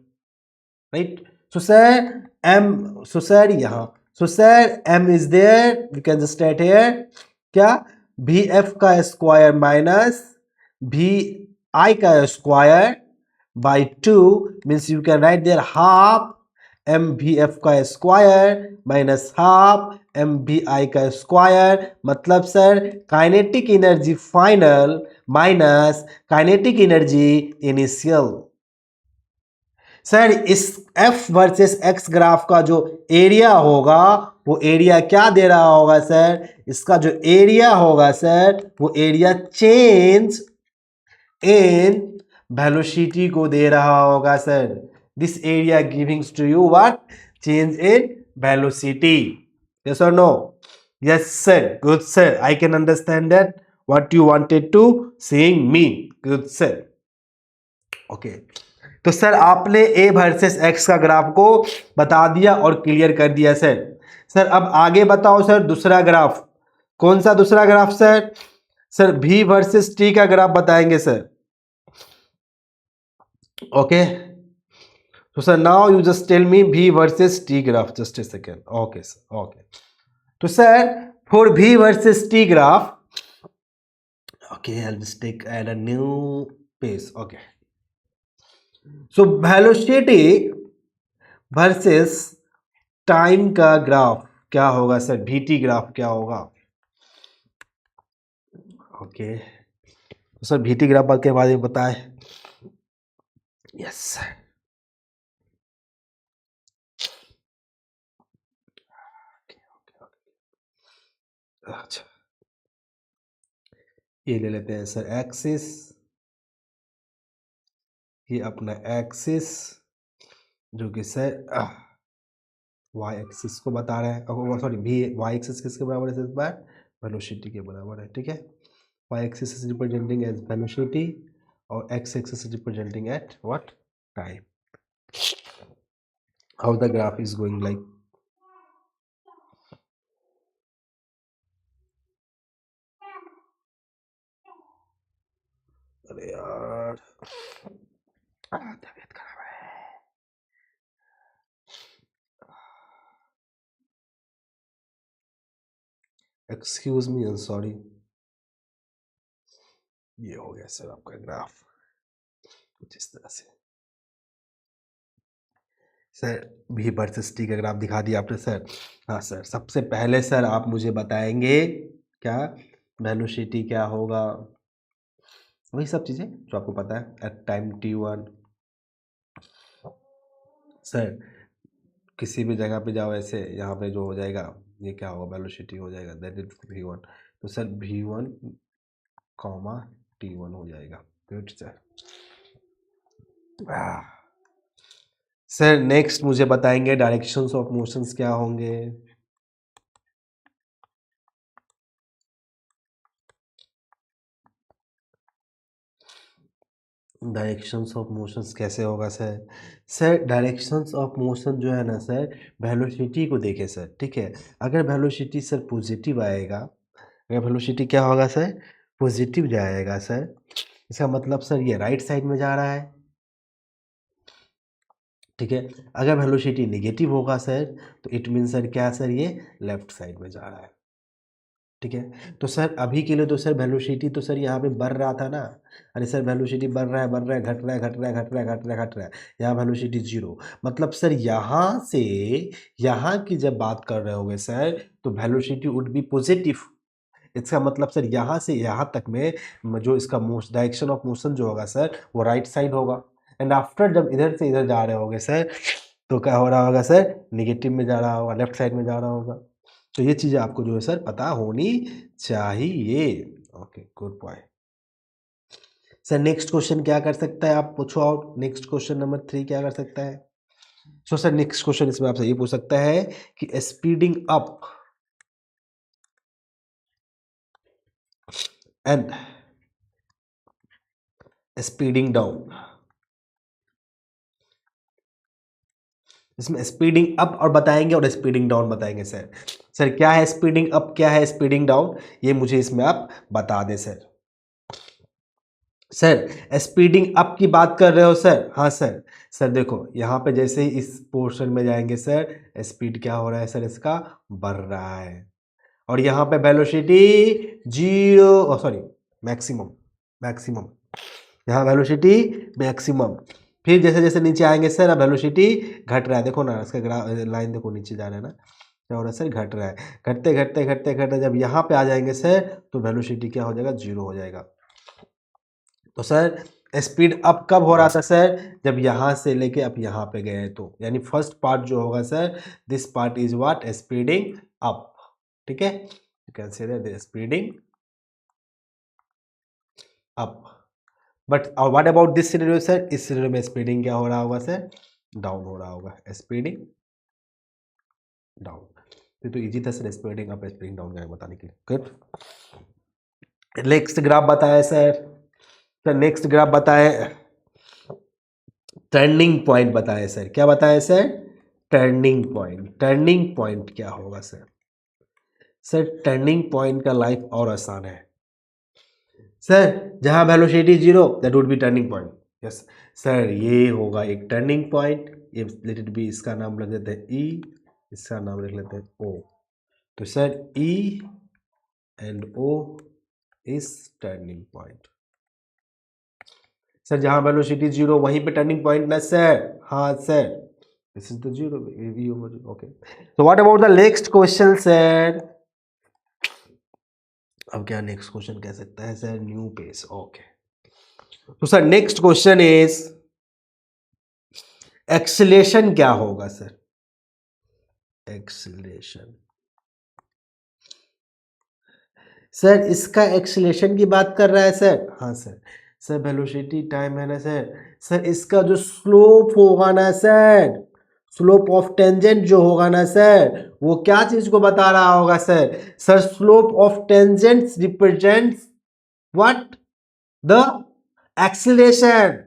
right? So sir M, so sir यहाँ, so sir M is there, we can just write here क्या? V F का square minus V I का square by 2 means you can right there half M V F का square minus half M V I का square, मतलब sir kinetic energy final minus kinetic energy initial. Sir इस f versus x graph का जो area होगा वो area क्या दे रहा होगा सर, इसका जो एरिया होगा सर वो एरिया चेंज इन वेलोसिटी को दे रहा होगा sir. This area givings to you what, change in velocity. Yes और no? Yes sir, good sir, I can understand that what you wanted to saying me, good sir. Okay, तो sir आपने A versus X का graph को बता दिया और clear कर दिया सर। सर अब आगे बताओ सर दूसरा ग्राफ, कौन सा दूसरा graph sir? Sir V versus T का ग्राफ बताएंगे सर। ओके, तो sir now you just tell me V versus T graph, just a second. Okay sir, okay, तो sir for V versus T graph, okay, I'll just add a new page. Okay, so velocity versus time का graph क्या होगा sir, VT graph क्या होगा? Okay, तो sir VT graph के बारे में बताएं। यस, अच्छा, ये ले लेते हैं सर एक्सिस, ये अपना एक्सिस जो कि सर वाई एक्सिस को बता रहे हैं, सॉरी भी वाई एक्सिस किसके बराबर है इस बार, वेलोसिटी के बराबर है। ठीक है, Y axis is representing as velocity और X axis is representing at what, time. How the graph is going like, अरे यार तबीयत खराब है। Excuse me, sorry. ये हो गया सर आपका ग्राफ कुछ इस तरह से। सर भी वर्सेस टी का ग्राफ दिखा दिया आपने सर। हाँ सर, सबसे पहले सर आप मुझे बताएंगे क्या वेलोसिटी क्या होगा, वही सब चीज़ें जो आपको पता है एट टाइम t1। सर किसी भी जगह पे जाओ ऐसे, यहाँ पे जो हो जाएगा ये क्या होगा, वेलोसिटी हो जाएगा, दैट इज v1। तो सर v1 कॉमा t1 हो जाएगा। Good sir. सर नेक्स्ट मुझे बताएंगे डायरेक्शंस ऑफ मोशंस क्या होंगे। डायरेक्शंस ऑफ मोशंस कैसे होगा sir? Sir directions of motion जो है ना सर, वेलोसिटी को देखे सर। ठीक है, अगर वेलोसिटी सर पॉजिटिव आएगा, अगर वेलोसिटी क्या होगा सर, पॉजिटिव जाएगा सर, इसका मतलब सर ये राइट साइड में जा रहा है। ठीक है, अगर वेलोसिटी नेगेटिव होगा सर तो इट मीन सर क्या सर, ये लेफ्ट साइड में जा रहा है। ठीक है, तो सर अभी के लिए तो सर वेलोसिटी तो सर यहाँ पे बढ़ रहा था ना, अरे सर वेलोसिटी बढ़ रहा है, बढ़ रहा है, घट रहा है, घट रहा है, घट रहा है, घट रहा है, घट रहा है, यहाँ वेलोसिटी जीरो। मतलब सर यहाँ से यहाँ की जब बात कर रहे होगे सर तो वेलोसिटी वुड बी पॉजिटिव। इसका मतलब सर यहाँ से यहाँ तक में जो इसका डायरेक्शन ऑफ मोशन जो होगा सर वो राइट साइड होगा। एंड आफ्टर जब इधर से इधर जा रहे होगे सर तो क्या हो रहा होगा सर, निगेटिव में जा रहा होगा, लेफ्ट साइड में जा रहा होगा। तो ये चीज़ें आपको जो है सर पता होनी चाहिए। Okay, good point. Sir next question क्या कर सकता है, आप पूछो आउट। नेक्स्ट क्वेश्चन नंबर 3 क्या कर सकता है? सो सर नेक्स्ट क्वेश्चन इसमें आपसे ये पूछ सकता है कि speeding up and speeding down, इसमें स्पीडिंग अप और बताएंगे और स्पीडिंग डाउन बताएंगे सर। सर क्या है स्पीडिंग अप, क्या है स्पीडिंग डाउन, ये मुझे इसमें आप बता दें सर। सर स्पीडिंग अप की बात कर रहे हो सर? हाँ सर। सर देखो यहाँ पे जैसे ही इस पोर्शन में जाएंगे सर, स्पीड क्या हो रहा है सर, इसका बढ़ रहा है। और यहाँ पे velocity zero, sorry maximum, maximum, यहाँ वेलोसिटी मैक्सिमम। फिर जैसे जैसे नीचे आएंगे सर अब वेलोसिटी घट रहा है, देखो ना इसका लाइन देखो नीचे जा रहा है ना, क्या हो रहा है सर, घट रहा है, घटते घटते घटते घटते जब यहाँ पे आ जाएंगे सर तो वेलोसिटी क्या हो जाएगा, 0 हो जाएगा। तो सर स्पीड अप कब हो रहा था सर, जब यहाँ से लेके अब यहाँ पे गए तो, यानी फर्स्ट पार्ट जो होगा sir, this part is what, speeding up, ठीक है, you can say that speeding up. But or what about this scenario sir, इस सिनेरियो में स्पीडिंग क्या हो रहा होगा सर, डाउन हो रहा होगा, स्पीडिंग डाउन। तो इजी था sir speeding up speeding down का बताने के लिए, गुड। नेक्स्ट ग्राफ बताया सर नेक्स्ट ग्राफ बताए, टर्निंग पॉइंट बताए सर, क्या बताया sir, turning point. Turning point क्या होगा सर, सर टर्निंग पॉइंट का लाइफ और आसान है सर, जहां velocity 0 that would B turning point, yes sir, ये होगा एक टर्निंग पॉइंट, ये लेट इट बी, इसका नाम रख देते हैं ई, इसका नाम रख लेते हैं ओ, तो sir E and O is turning point. Sir जहां वेलोसिटी 0 वहीं पे टर्निंग पॉइंट ना सर, हाँ sir, this is the 0, okay. so what about the next question sir, अब क्या नेक्स्ट क्वेश्चन कह सकता है सर, न्यू पेज, ओके। तो sir next question is acceleration क्या होगा सर, एक्सीलरेशन, सर इसका एक्सीलरेशन की बात कर रहा है सर, हाँ सर, सर वेलोसिटी टाइम है ना सर, सर इसका जो स्लोप होगा ना सर, स्लोप ऑफ टेंजेंट जो होगा ना सर, वो क्या चीज को बता रहा होगा sir, sir slope of tangent represents what, the acceleration,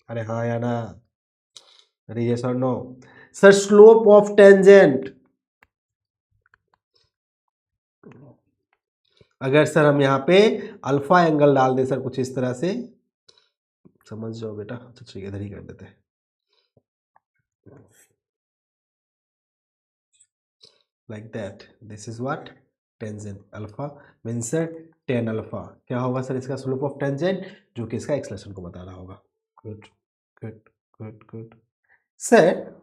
अरे हाँ या ना, अरे यस और no, sir slope of tangent, अगर सर हम यहाँ पे अल्फा एंगल डाल दे सर कुछ इस तरह से, समझ जाओ बेटा, अच्छा ठीक है इधर ही कर देते हैं, like that, this is what, tangent alpha means sir tan alpha, क्या होगा सर इसका स्लोप ऑफ टेंजेंट, जो कि इसका एक्सलेशन को बता रहा होगा, good good good good sir,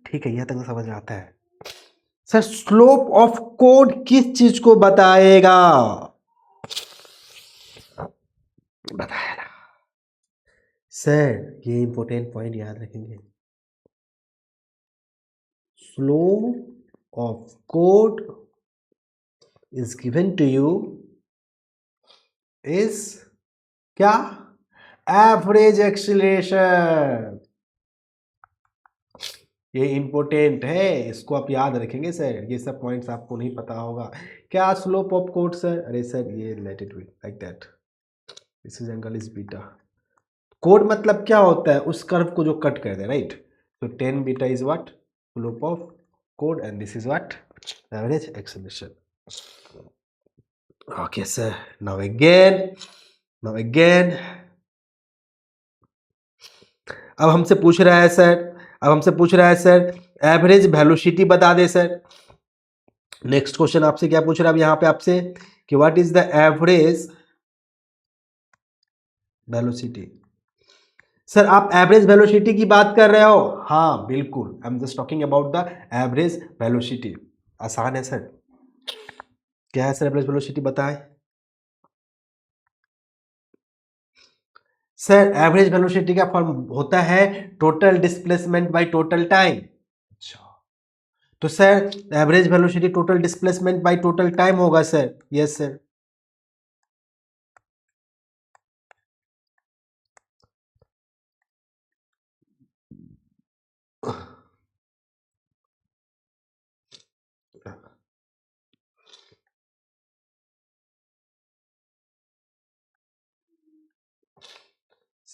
ठीक है, यह तक समझ आता है सर, स्लोप ऑफ कोड किस चीज को बताएगा, बताएगा सर, ये इंपॉर्टेंट पॉइंट याद रखेंगे, slope of chord is given to you is क्या, एवरेज एक्सीलरेशन, ये इंपॉर्टेंट है, इसको आप याद रखेंगे सर, ये सब पॉइंट्स आपको नहीं पता होगा, क्या स्लोप ऑफ कोड सर, अरे सर ये let it be like that, this is angle is beta, code मतलब क्या होता है, उस कर्व को जो कट कर दे, राइट, तो 10 beta is what, slope of code and this is what, average acceleration, okay sir, now again अब हमसे पूछ रहा है सर एवरेज वेलोसिटी बता दे सर, नेक्स्ट क्वेश्चन आपसे क्या पूछ रहा है अब यहाँ पे आपसे कि what is the average velocity, sir आप एवरेज वेलोसिटी की बात कर रहे हो, हाँ बिल्कुल, I am just talking about the average velocity, आसान है सर, क्या है सर एवरेज वेलोसिटी बताएं सर, एवरेज वेलोसिटी का फॉर्म होता है total displacement by total time, अच्छा, तो sir average velocity total displacement by total time होगा sir, yes sir,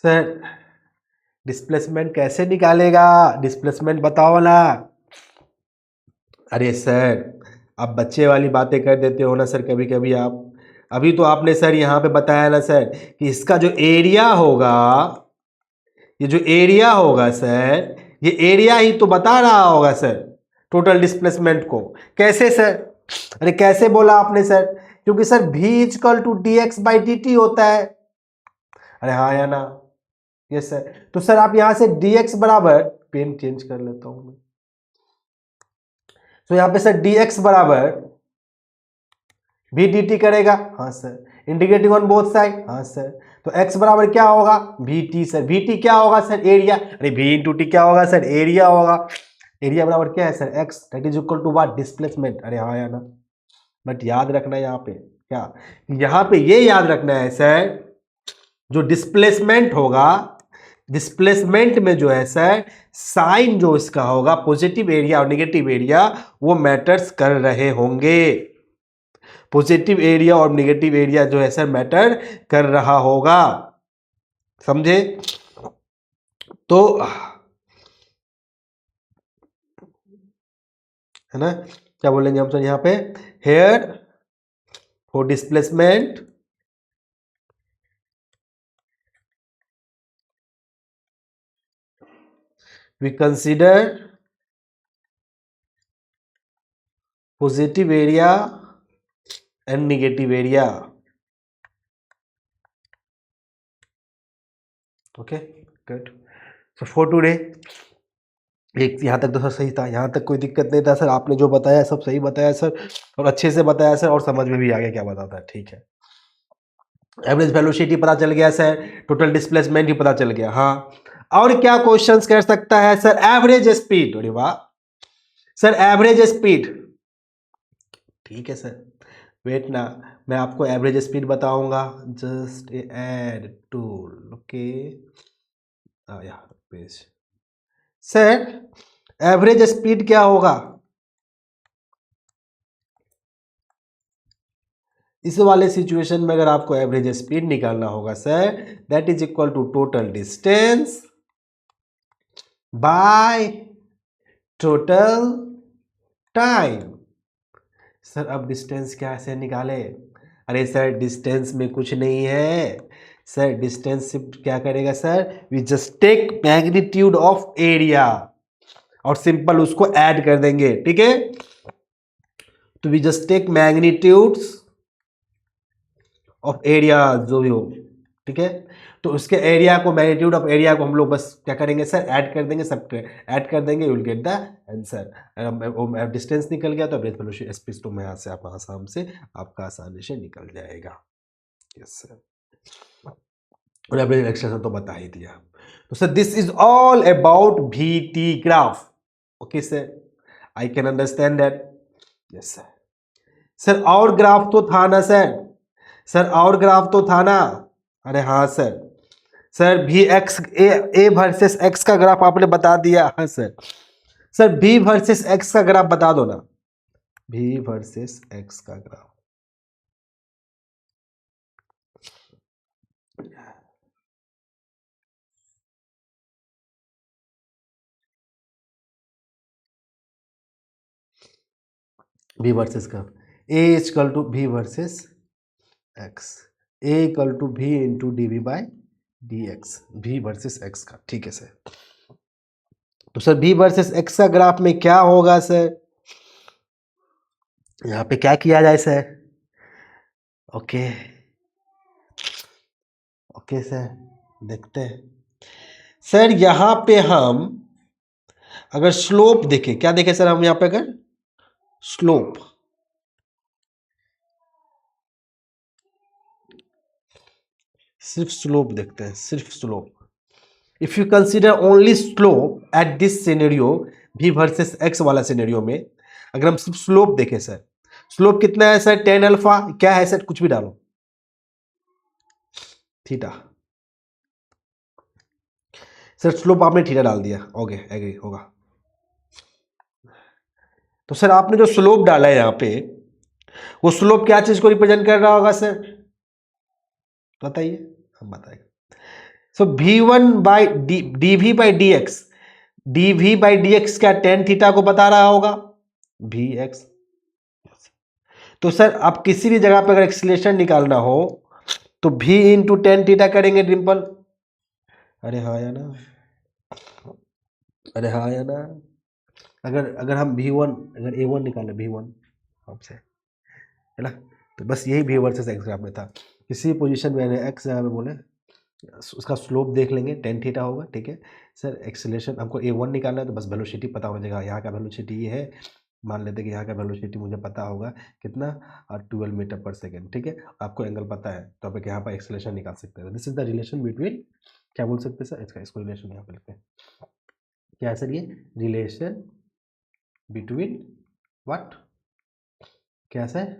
sir displacement कैसे निकालेगा, डिस्प्लेसमेंट बताओ ना, अरे सर आप बच्चे वाली बातें कर देते हो ना सर कभी कभी आप, अभी तो आपने सर यहाँ पे बताया ना सर कि इसका जो एरिया होगा, ये जो एरिया होगा सर, ये एरिया ही तो बता रहा होगा सर टोटल डिस्प्लेसमेंट को, कैसे सर, अरे कैसे बोला आपने सर, क्योंकि sir v equal to dx by dt होता है, अरे हाँ या ना, यस सर। तो सर आप यहां से dx बराबर, पेन चेंज कर लेता हूं मैं, तो यहां पे सर dx बराबर v dt करेगा, हाँ sir, integrating on both side, हाँ सर। तो x बराबर क्या होगा, vt सर, vt क्या होगा सर, एरिया, अरे v इंटू टी क्या होगा सर, एरिया होगा। एरिया बराबर क्या है sir, x, that is equal to what, displacement, अरे हाँ या ना। बट याद रखना है यहाँ पे क्या, यहाँ पे ये याद रखना है सर, जो डिस्प्लेसमेंट होगा, डिस्प्लेसमेंट में जो है सर साइन जो इसका होगा, पॉजिटिव एरिया और नेगेटिव एरिया, वो मैटर्स कर रहे होंगे। पॉजिटिव एरिया और नेगेटिव एरिया जो है सर मैटर कर रहा होगा, समझे। तो है ना, क्या बोलेंगे हम सर यहाँ पे, here for displacement we consider positive area and negative area, okay good, so for today, एक यहाँ तक तो सर सही था, यहाँ तक कोई दिक्कत नहीं था सर, आपने जो बताया सब सही बताया सर, और अच्छे से बताया सर, और समझ में भी आ गया क्या बताता है, ठीक है। एवरेज वेलोसिटी पता चल गया सर, टोटल डिस्प्लेसमेंट भी पता चल गया, हाँ। और क्या क्वेश्चंस कर सकता है सर, एवरेज स्पीड, अरे वाह सर, एवरेज स्पीड, ठीक है सर, वेट ना, मैं आपको एवरेज स्पीड बताऊंगा, जस्ट एड टूल, ओके, यार पेज, सर एवरेज स्पीड क्या होगा, इस वाले सिचुएशन में अगर आपको एवरेज स्पीड निकालना होगा sir, that is equal to total distance by total time. Sir अब डिस्टेंस कैसे निकाले, अरे सर डिस्टेंस में कुछ नहीं है सर, डिस्टेंस सिर्फ क्या करेगा sir, we just take magnitude of area और सिंपल उसको ऐड कर देंगे, ठीक है। तो we just take magnitudes of area जो भी हो, ठीक है। तो उसके एरिया को, मैग्नीट्यूड ऑफ एरिया को हम लोग बस क्या करेंगे सर, ऐड कर देंगे, सब ऐड कर देंगे, you will get the answer. Distance निकल गया तो एवरेज वेलोसिटी स्पीड तो यहाँ से आप आसाम से आपका आसानी से निकल जाएगा, यस सर। और एवरेज एक्सटेंशन तो बता ही दिया। तो sir this is all about VT graph, okay sir, I can understand that, yes sir. Sir और ग्राफ तो था ना सर, सर और ग्राफ तो था ना, अरे हाँ sir, sir V X A versus X का ग्राफ आपने बता दिया, हाँ sir. Sir V versus X का ग्राफ बता दो ना, भी वर्सेस एक्स का ग्राफ, भी वर्सेस का, A equal to V versus X, A equal to V into D by D X, V versus X का, ठीक है सर। तो सर भी वर्सेस एक्स का ग्राफ में क्या होगा सर, यहाँ पे क्या किया जाए सर, ओके ओके सर, देखते हैं सर, यहाँ पे हम अगर स्लोप देखें, क्या देखें सर हम यहाँ पे, अगर स्लोप, सिर्फ स्लोप देखते हैं, सिर्फ slope, if you consider only slope at this scenario, भी वर्सेस एक्स वाला सिनेरियो में, अगर हम सिर्फ स्लोप देखें सर, स्लोप कितना है सर, 10 अल्फा, क्या है सर, कुछ भी डालो, थीटा, सर स्लोप आपने थीटा डाल दिया, ओके एग्री होगा। तो सर आपने जो स्लोप डाला है यहां पे, वो स्लोप क्या चीज को रिप्रेजेंट कर रहा होगा सर, बताइए, हम बताएंगे। So V1 by d v by D x, d v by D x क्या टेन थीटा को बता रहा होगा, भी एक्स। तो सर आप किसी भी जगह पर अगर एक्सीलरेशन निकालना हो तो भी इंटू टेन थीटा करेंगे डिम्पल, अरे हाँ या ना, अरे हाँ या ना। अगर अगर हम V1, अगर A1 निकाले V1 आपसे, है ना, तो बस यही भी वर्सेस एक्स ग्राफ में था, किसी पोजीशन में एक्स जगह में बोले उसका स्लोप देख लेंगे, टेन थीटा होगा, ठीक है सर। एक्सेलरेशन हमको A1 निकालना है, तो बस वेलोसिटी पता होना चाहिए। यहाँ का वेलोसिटी ये है, मान लेते हैं कि यहाँ का वेलोसिटी मुझे पता होगा कितना, 12 मीटर पर सेकेंड, ठीक है। आपको एंगल पता है तो आप यहाँ पर एक्सेलरेशन निकाल सकते हैं। This is the relation between, क्या बोल सकते हैं सर इसको रिलेशन यहाँ पे लिखते हैं, क्या है सर ये रिलेशन बिटवीन व्हाट, क्या सर,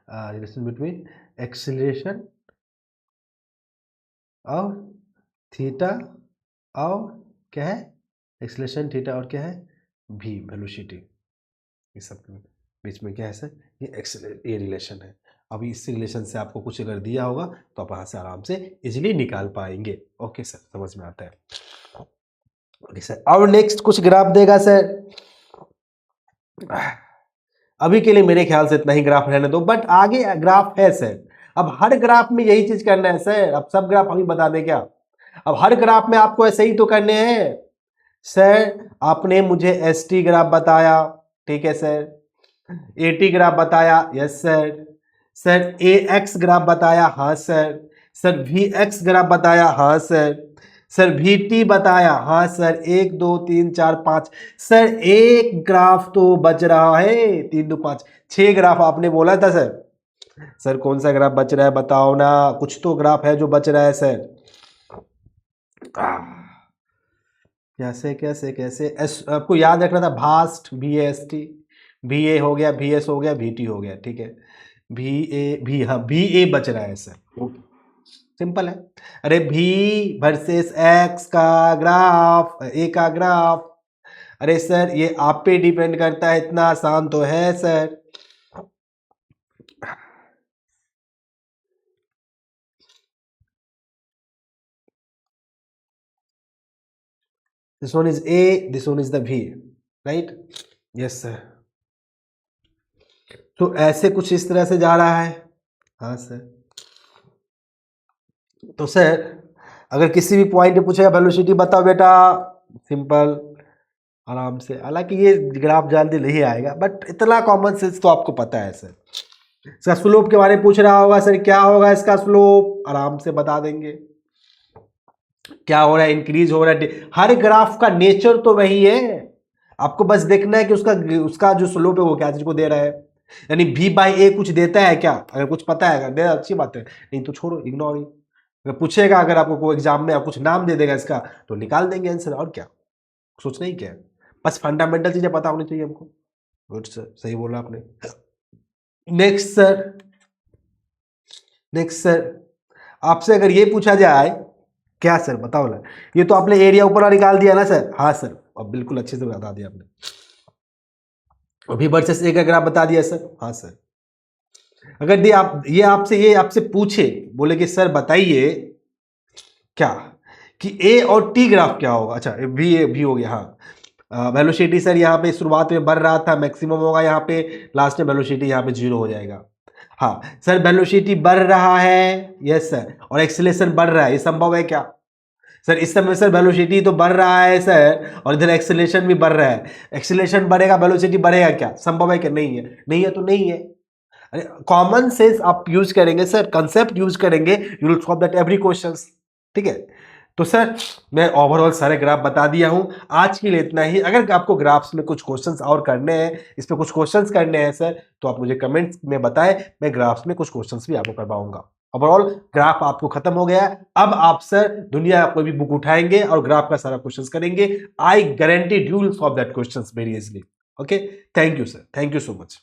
रिलेशन बिटवीन एक्सेलरेशन और थीटा और क्या है, एक्सेलरेशन थीटा और क्या है भी, वेलोसिटी, इस सब के बीच में क्या है सर, ये रिलेशन है। अभी इस रिलेशन से आपको कुछ अगर दिया होगा तो आप यहाँ से आराम से इजीली निकाल पाएंगे। ओके सर, समझ में आता है। ओके सर, अब नेक्स्ट कुछ ग्राफ देगा सर। अभी के लिए मेरे ख्याल से इतना ही ग्राफ रहने दो, बट आगे ग्राफ है सर। अब हर ग्राफ में यही चीज करना है सर। अब सब ग्राफ अभी बता दें क्या? अब हर ग्राफ में आपको ऐसे ही तो करने हैं सर। आपने मुझे ST ग्राफ बताया, ठीक है सर। AT ग्राफ बताया, yes sir. Sir AX graph बताया, हाँ सर। सर VX ग्राफ बताया, हाँ सर। सर VT बताया, हाँ सर। 1 2 3 4 5 सर, एक ग्राफ तो बच रहा है। 3 2 5 6 ग्राफ आपने बोला था सर। सर कौन सा ग्राफ बच रहा है बताओ ना, कुछ तो ग्राफ है जो बच रहा है सर। कैसे कैसे कैसे आपको याद रखना था, भास्ट VAST, VA हो गया, VS हो गया, VT हो गया, ठीक है। हाँ VA बच रहा है सर, सिंपल है। अरे V वर्सेस X का ग्राफ, A का ग्राफ, अरे सर ये आप पे डिपेंड करता है, इतना आसान तो है sir. This one is A, this one is the V, right? Yes sir. तो ऐसे कुछ इस तरह से जा रहा है, हाँ सर। तो सर अगर किसी भी पॉइंट पे पूछेगा वेलोसिटी बताओ बेटा, सिंपल आराम से, हालांकि ये ग्राफ जल्दी नहीं आएगा बट इतना कॉमन सेंस तो आपको पता है सर। इसका स्लोप के बारे में पूछ रहा होगा सर, क्या होगा इसका स्लोप, आराम से बता देंगे क्या हो रहा है, इंक्रीज हो रहा है। हर ग्राफ का नेचर तो वही है, आपको बस देखना है कि उसका जो स्लोप है वो क्या चीज को दे रहा है। यानी V/A कुछ देता है क्या, अगर कुछ पता है अगर दे अच्छी बात है, नहीं तो छोड़ो, इग्नोर ही। अगर पूछेगा, अगर आपको कोई एग्जाम में आप कुछ नाम दे देगा इसका, तो निकाल देंगे आंसर, और क्या सोचना ही क्या है। बस फंडामेंटल चीजें पता होनी चाहिए हमको। गुड सर, सही बोला आपने। नेक्स्ट सर, नेक्स्ट सर, आपसे अगर ये पूछा जाए, क्या सर बताओ ना, ये तो आपने एरिया ऊपर निकाल दिया ना सर, हाँ सर, अब बिल्कुल अच्छे से बता दिया आपने। अभी वर्सेस ए का ग्राफ बता दिया सर, हाँ सर। अगर ये आपसे पूछे, बोले कि सर बताइए क्या कि ए और टी ग्राफ क्या होगा, अच्छा भी हो गया, हाँ। वेलोसिटी सर यहाँ पे शुरुआत में बढ़ रहा था, मैक्सिमम होगा यहाँ पे, लास्ट में वेलोसिटी यहाँ पे 0 हो जाएगा। हाँ सर, वेलोसिटी बढ़ रहा है, यस सर, और एक्सेलरेशन बढ़ रहा है, ये संभव है क्या सर? इस समय सर वेलोसिटी तो बढ़ रहा है सर, और इधर एक्सेलरेशन भी बढ़ रहा है। एक्सेलरेशन बढ़ेगा, वेलोसिटी बढ़ेगा क्या, संभव है क्या? नहीं है, नहीं है तो नहीं है। अरे कॉमन सेंस आप यूज करेंगे सर, कंसेप्ट यूज करेंगे, you will solve that every questions, ठीक है। तो सर मैं ओवरऑल सारे ग्राफ बता दिया हूं, आज के लिए इतना ही। अगर आपको ग्राफ्स में कुछ क्वेश्चंस और करने हैं, इस पे कुछ क्वेश्चंस करने हैं सर, तो आप मुझे कमेंट्स में बताएं, मैं ग्राफ्स में कुछ क्वेश्चंस भी आपको करवाऊंगा। ओवरऑल ग्राफ आपको खत्म हो गया है, अब आप सर दुनिया कोई भी बुक उठाएंगे और ग्राफ का सारा क्वेश्चंस करेंगे। I guarantee you will solve that questions very easily. Okay, thank you sir, thank you so much.